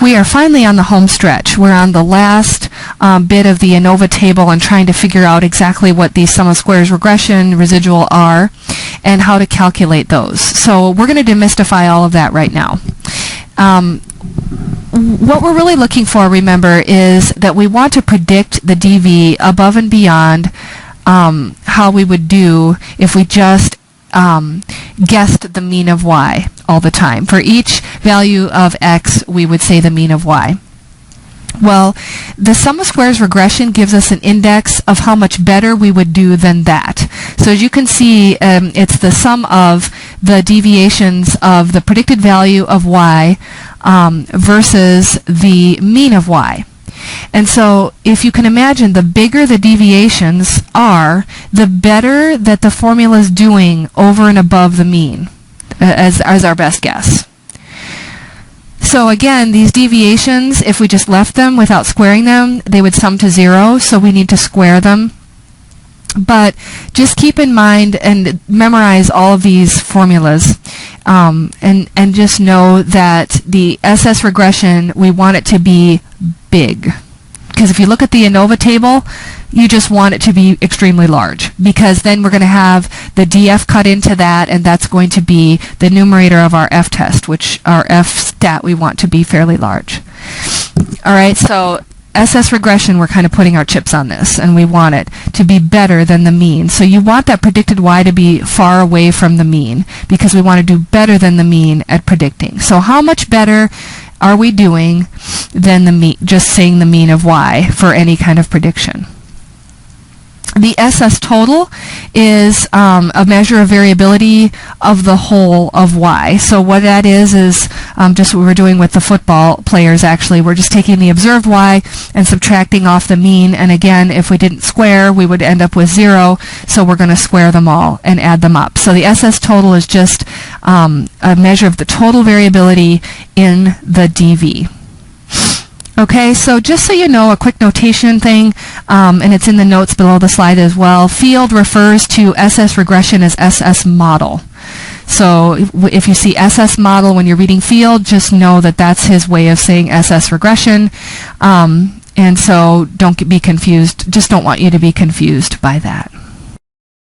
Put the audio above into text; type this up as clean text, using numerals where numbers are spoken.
We are finally on the home stretch. We're on the last bit of the ANOVA table and trying to figure out exactly what these sum of squares regression residual are and how to calculate those. So we're going to demystify all of that right now. What we're really looking for, remember, is that we want to predict the DV above and beyond how we would do if we just guessed the mean of y all the time. For each value of x, we would say the mean of y. Well, the sum of squares regression gives us an index of how much better we would do than that. So as you can see, it's the sum of the deviations of the predicted value of y versus the mean of y. And so if you can imagine, the bigger the deviations are, the better that the formula is doing over and above the mean, as our best guess. So again, these deviations, if we just left them without squaring them, they would sum to 0, so we need to square them. But just keep in mind and memorize all of these formulas, and just know that the SS regression, we want it to be big. Because if you look at the ANOVA table, you just want it to be extremely large, because then we're going to have the DF cut into that, and that's going to be the numerator of our F test, which our F stat we want to be fairly large. All right, so SS regression, we're kind of putting our chips on this, and we want it to be better than the mean. So you want that predicted y to be far away from the mean, because we want to do better than the mean at predicting. So how much better are we doing than the mean, just saying the mean of y for any kind of prediction? The SS total is a measure of variability of the whole of y. So what that is just what we're doing with the football players, actually. We're just taking the observed y and subtracting off the mean. And again, if we didn't square, we would end up with 0. So we're going to square them all and add them up. So the SS total is just a measure of the total variability in the DV. Okay, so just so you know, a quick notation thing, and it's in the notes below the slide as well. Field refers to SS regression as SS model. So if you see SS model when you're reading Field, just know that that's his way of saying SS regression. And so don't be confused. Just don't want you to be confused by that.